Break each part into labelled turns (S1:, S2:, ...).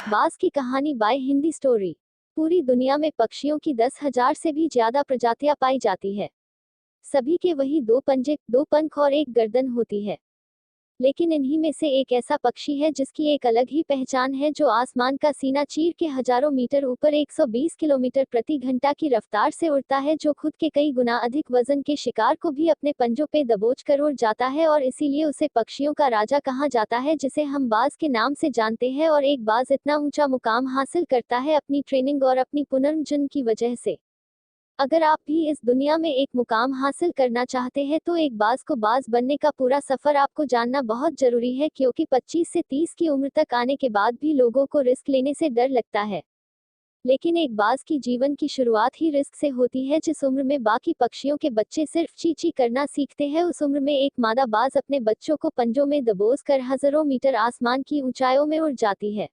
S1: बाज की कहानी बाय हिंदी स्टोरी। पूरी दुनिया में पक्षियों की 10,000 से भी ज्यादा प्रजातियां पाई जाती है। सभी के वही दो पंजे, दो पंख और एक गर्दन होती है। लेकिन इन्हीं में से एक ऐसा पक्षी है जिसकी एक अलग ही पहचान है, जो आसमान का सीना चीर के हजारों मीटर ऊपर 120 किलोमीटर प्रति घंटा की रफ्तार से उड़ता है, जो खुद के कई गुना अधिक वजन के शिकार को भी अपने पंजों पे दबोच कर उड़ जाता है, और इसीलिए उसे पक्षियों का राजा कहा जाता है, जिसे हम बाज के नाम से जानते हैं। और एक बाज इतना ऊंचा मुकाम हासिल करता है अपनी ट्रेनिंग और अपनी पुनर्जन्म की वजह से। अगर आप भी इस दुनिया में एक मुकाम हासिल करना चाहते हैं तो एक बाज को बाज बनने का पूरा सफर आपको जानना बहुत जरूरी है, क्योंकि 25 से 30 की उम्र तक आने के बाद भी लोगों को रिस्क लेने से डर लगता है। लेकिन एक बाज की जीवन की शुरुआत ही रिस्क से होती है। जिस उम्र में बाकी पक्षियों के बच्चे सिर्फ ची ची करना सीखते हैं, उस उम्र में एक मादा बाज अपने बच्चों को पंजों में दबोच कर हजारों मीटर आसमान की ऊंचाइयों में उड़ जाती है,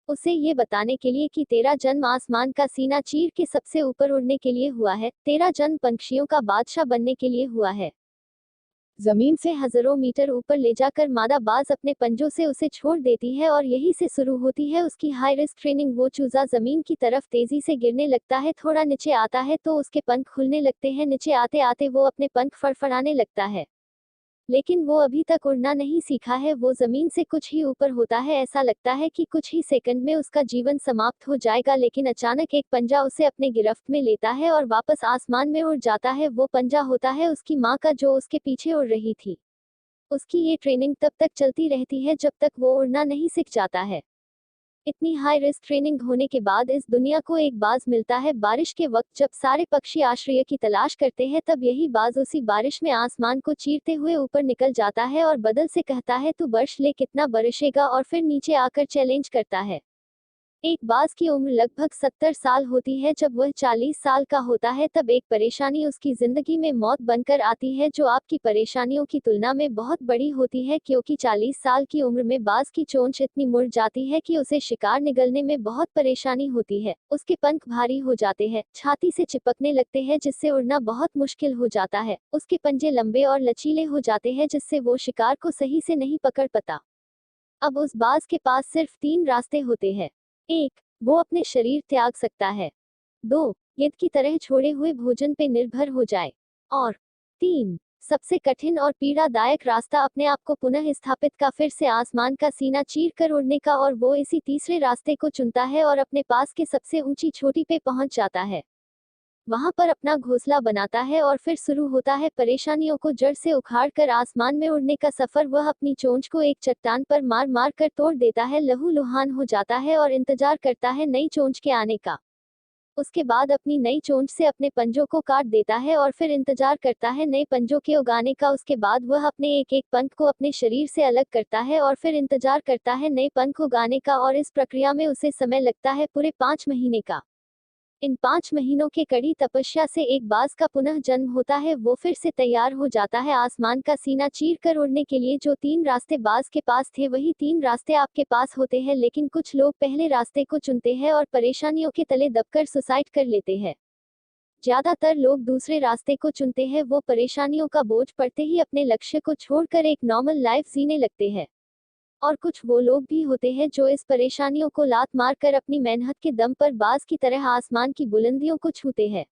S1: उसे ये बताने के लिए कि तेरा जन्म आसमान का सीना चीर के सबसे ऊपर उड़ने के लिए हुआ है, तेरा जन्म पक्षियों का बादशाह बनने के लिए हुआ है। जमीन से हजारों मीटर ऊपर ले जाकर मादा बाज अपने पंजों से उसे छोड़ देती है, और यही से शुरू होती है उसकी हाई रिस्क ट्रेनिंग। वो चूजा जमीन की तरफ तेजी से गिरने लगता है, थोड़ा नीचे आता है तो उसके पंख खुलने लगते हैं, नीचे आते आते वो अपने पंख फड़फड़ाने लगता है। लेकिन वो अभी तक उड़ना नहीं सीखा है, वो जमीन से कुछ ही ऊपर होता है, ऐसा लगता है कि कुछ ही सेकंड में उसका जीवन समाप्त हो जाएगा। लेकिन अचानक एक पंजा उसे अपने गिरफ्त में लेता है और वापस आसमान में उड़ जाता है। वो पंजा होता है उसकी माँ का, जो उसके पीछे उड़ रही थी। उसकी ये ट्रेनिंग तब तक चलती रहती है जब तक वो उड़ना नहीं सीख जाता है। इतनी हाई रिस्क ट्रेनिंग होने के बाद इस दुनिया को एक बाज मिलता है बारिश के वक्त, जब सारे पक्षी आश्रय की तलाश करते हैं। तब यही बाज उसी बारिश में आसमान को चीरते हुए ऊपर निकल जाता है और बदल से कहता है, तू बर्श ले, कितना बरसेगा, और फिर नीचे आकर चैलेंज करता है। एक बाज की उम्र लगभग 70 साल होती है। जब वह 40 साल का होता है तब एक परेशानी उसकी जिंदगी में मौत बनकर आती है, जो आपकी परेशानियों की तुलना में बहुत बड़ी होती है, क्योंकि 40 साल की उम्र में बाज की चोंच इतनी मुड़ जाती है कि उसे शिकार निगलने में बहुत परेशानी होती है। उसके पंख भारी हो जाते हैं, छाती से चिपकने लगते हैं, जिससे उड़ना बहुत मुश्किल हो जाता है। उसके पंजे लंबे और लचीले हो जाते हैं, जिससे वो शिकार को सही से नहीं पकड़ पाता। अब उस बाज के पास सिर्फ 3 रास्ते होते हैं। 1. वो अपने शरीर त्याग सकता है। 2. गिद्ध की तरह छोड़े हुए भोजन पे निर्भर हो जाए। और 3. सबसे कठिन और पीड़ादायक रास्ता, अपने आप को पुनः स्थापित का, फिर से आसमान का सीना चीर कर उड़ने का। और वो इसी तीसरे रास्ते को चुनता है और अपने पास के सबसे ऊंची चोटी पे पहुंच जाता है। वहां पर अपना घोंसला बनाता है और फिर शुरू होता है परेशानियों को जड़ से उखाड़ कर आसमान में उड़ने का सफर। वह अपनी चोंच को एक चट्टान पर मार मार कर तोड़ देता है, लहूलुहान हो जाता है और इंतजार करता है नई चोंच के आने का। उसके बाद अपनी नई चोंच से अपने पंजों को काट देता है और फिर इंतजार करता है नए पंजों के उगाने का। उसके बाद वह अपने एक एक पंख को अपने शरीर से अलग करता है और फिर इंतजार करता है नए पंख उगाने का, और इस प्रक्रिया में उसे समय लगता है पूरे 5 महीने का। इन 5 महीनों के कड़ी तपस्या से एक बाज का पुनः जन्म होता है। वो फिर से तैयार हो जाता है आसमान का सीना चीर कर उड़ने के लिए। जो 3 रास्ते बाज के पास थे, वही 3 रास्ते आपके पास होते हैं, लेकिन कुछ लोग पहले रास्ते को चुनते हैं और परेशानियों के तले दबकर सुसाइड कर लेते हैं। ज्यादातर लोग दूसरे रास्ते को चुनते हैं, वो परेशानियों का बोझ पड़ते ही अपने लक्ष्य को छोड़कर एक नॉर्मल लाइफ जीने लगते हैं। और कुछ वो लोग भी होते हैं जो इस परेशानियों को लात मार कर अपनी मेहनत के दम पर बाज की तरह आसमान की बुलंदियों को छूते हैं।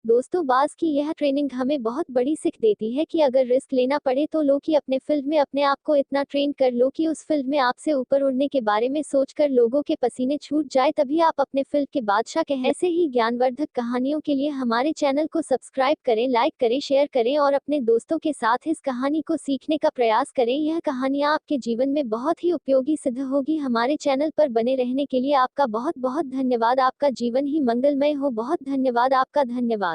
S1: दोस्तों, बाज की यह ट्रेनिंग हमें बहुत बड़ी सीख देती है कि अगर रिस्क लेना पड़े तो लो, कि अपने फील्ड में अपने आप को इतना ट्रेन कर लो कि उस फील्ड में आपसे ऊपर उड़ने के बारे में सोचकर लोगों के पसीने छूट जाए, तभी आप अपने फील्ड के बादशाह कहें। ऐसे ही ज्ञानवर्धक कहानियों के लिए हमारे चैनल को सब्सक्राइब करें, लाइक करें, शेयर करें और अपने दोस्तों के साथ इस कहानी को सीखने का प्रयास करें। यह कहानियाँ आपके जीवन में बहुत ही उपयोगी सिद्ध होगी। हमारे चैनल पर बने रहने के लिए आपका बहुत बहुत धन्यवाद। आपका जीवन ही मंगलमय हो। बहुत धन्यवाद, आपका धन्यवाद।